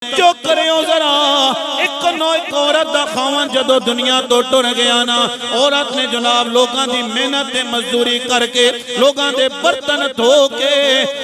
जो करियो जरा एक औरत दा खावन जदों दुनिया तो टुर गया ना, औरत ने जनाब लोगों की मेहनत ते मजदूरी करके लोगों के बर्तन धो के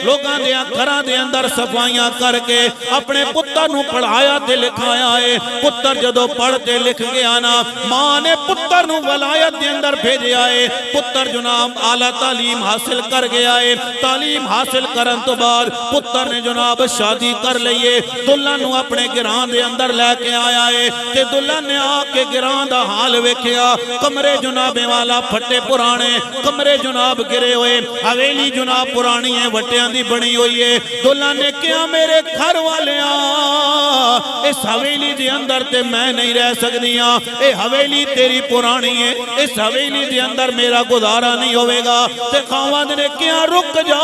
लोगों के घरां दे अंदर सफाइयां करके अपने पुत्र नूं पढ़ाया ते लिखाया है। पुत्र जदों पढ़ के लिख गया ना, मां ने पुत्र नूं वलायत के अंदर भेजा है। पुत्र जनाब आला तालीम हासिल कर गया है। तालीम हासिल करन तो बाद पुत्र ने जनाब शादी कर ली है। दुल्हन नूं अपने गिरां दे अंदर लैके आया है ते दुल्हन ने आके गिरां दा हाल वेखिया। कमरे जनाबे वाला फटे पुराने कमरे जनाब गिरे हुए, हवेली जनाब पुरानी है वटियां दी बनी हुई है। दुल्हन ने कहा मेरे घर वालिया इस हवेली दे अंदर ते मैं नहीं रह सकदी हां, ए हवेली तेरी पुरानी है, इस हवेली दे अंदर मेरा गुजारा नहीं होवेगा। ते खावंद ने कहा रुक जा,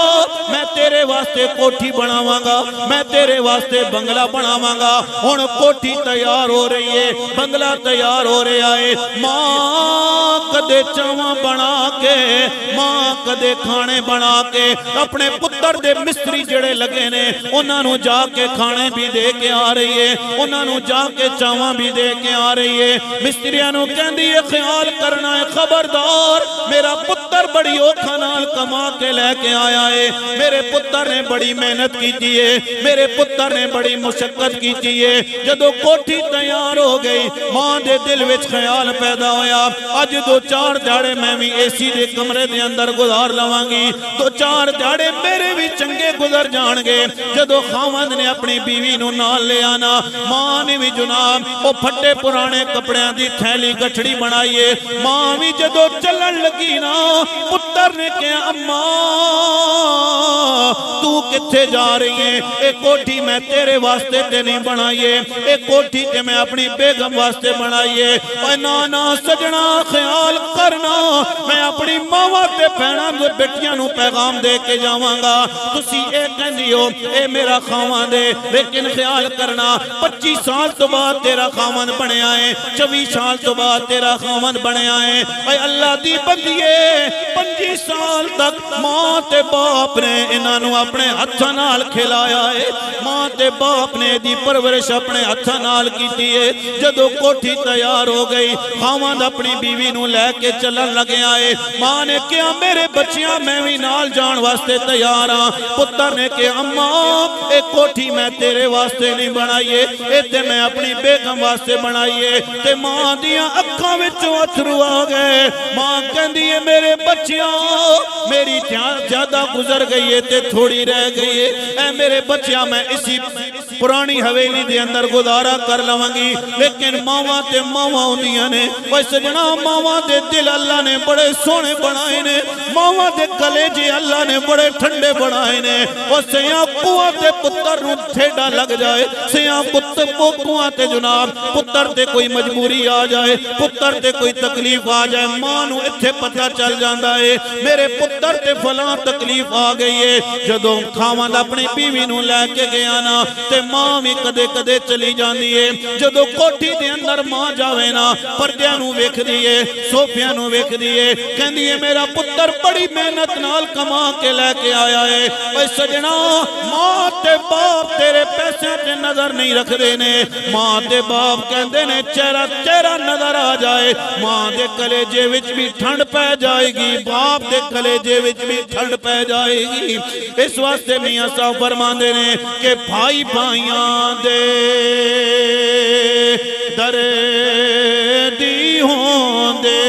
मैं तेरे वास्ते कोठी बनावांगा, मैं तेरे वास्ते बंगला बनावांगा। हुण कोठी तैयार हो रही है, बंगला तैयार हो रहा है। मां कदे चावां बना के, मां कदे खाने बना के अपने पुत्र दे मिस्त्री जेड़े लगे ने उन्हां नूं जाके खाने भी दे के आ रही है, उन्हां नूं जाके चावां भी दे के आ रही है। मिस्त्रियां नूं कहंदी है ख्याल करना है, खबरदार मेरा पुत्र बड़ी औखा नाल कमा के लेके आया है, मेरे पुत्र ने बड़ी मेहनत की है, मेरे पुत्र ने बड़ी मुशक्कत की है। जदों कोठी तैयार हो गई मां दे दिल विच ख्याल पैदा होया, अज दो चार दिहाड़े मैं भी एसी दे कमरे दे अंदर गुजार लवांगी, दो चार दिहाड़े मेरे भी चंगे गुजर जाणगे। जदों खावंद ने अपनी बीवी नूं नाल ले आना, मां ने भी जनाब ओ फटे पुराने कपड़ियां दी थैली गठड़ी बनाई है। मां भी जदों चलण लगी ना, पुत्र ने कहा अम्मा तू किथे जा रही है? ए कोठी मैं तेरे वास्ते ते नहीं बनाई है, ए कोठी ते मैं अपनी बेगम वास्ते बनाई है। ओए ना ना सजना ख्याल करना, मैं अपनी मावां ते भैणां दे बेटियां नूं पैगाम दे के जावांगा। तुसी ए कहंदी हो ए मेरा खावंद है, लेकिन ख्याल करना 25 साल तो बाद तेरा खावंद बनया है, 24 साल तो बाद तेरा खावंद बनया है। ओए अल्लाह दी बंदीए 25 साल तक मां ते बाप ने इन्हां नूं अपने हत्थां नाल खिलाया है, मां ते बाप ने दी परवरिश अपने हत्थां नाल कीती है। जदों कोठी तैयार हो गई खावंद अपनी बीवी नूं लेके चलन लग्या है। मां ने कहा मेरे बच्चियां मैं भी नाल जाण वास्ते तैयार हां। पुत्र ने कहा अम्मा ए कोठी मैं तेरे वास्ते नहीं बनाई है, ए ते मैं अपनी बेगम वास्ते बनाई है। ते मां दियां अखां विचों अथरू आ गए। मां कहंदी है मेरे बच्चियां मेरी ज्यादा गुजर गई है ते थोड़ी रह गई है, ए मेरे बच्चियां मैं इसी पुरानी हवेली दे अंदर गुजारा कर लवांगी। लेकिन मावां ते मावां होंदियां ने, ओए सजना मावां दे दिल अल्लाह ने बड़े सोहने बनाए ने, मावां दे कलेजे अल्लाह ने बड़े ठंडे बनाए ने। ओ सियां कुआं ते पुत्र नूं ठेडा लग जाए, सियां पुत्र कुआं ते जनाब पुत्र ते कोई मजबूरी आ जाए, पुत्र ते कोई तकलीफ आ जाए, मां नूं इत्थे पता चल जांदा है मेरे पुत्र ते फलां तकलीफ आ गई है। जदों खावंद अपनी बीवी नूं लैके गया ना ते मां भी कदे कदे चली जाती है। जदों कोठी दे अंदर मां जावे ना पर्दियां नूं वेखदी है, सोफियां नूं वेखदी है, कहंदी है मेरा पुत्र बड़ी मेहनत नाल कमा के लेके आया है। ओए सजना मां ते बाप तेरे पैसे ते नजर नहीं रखदे ने, मां ते बाप कहंदे ने चेहरा चेहरा नजर आ जाए, मां दे कलेजे विच भी ठंड पै जाएगी, बाप दे कलेजे विच भी ठंड पै जाएगी। इस वास्ते मियां साहब फरमांदे ने कि भाई भाइयां दे दर्दी होंदे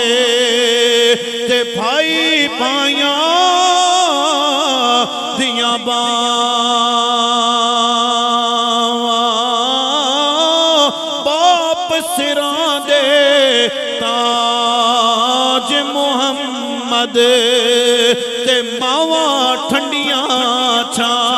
ते भाई भाइयां दियां बाप सिरां दे ताज मुहम्मद ते मावां ठंडियां छां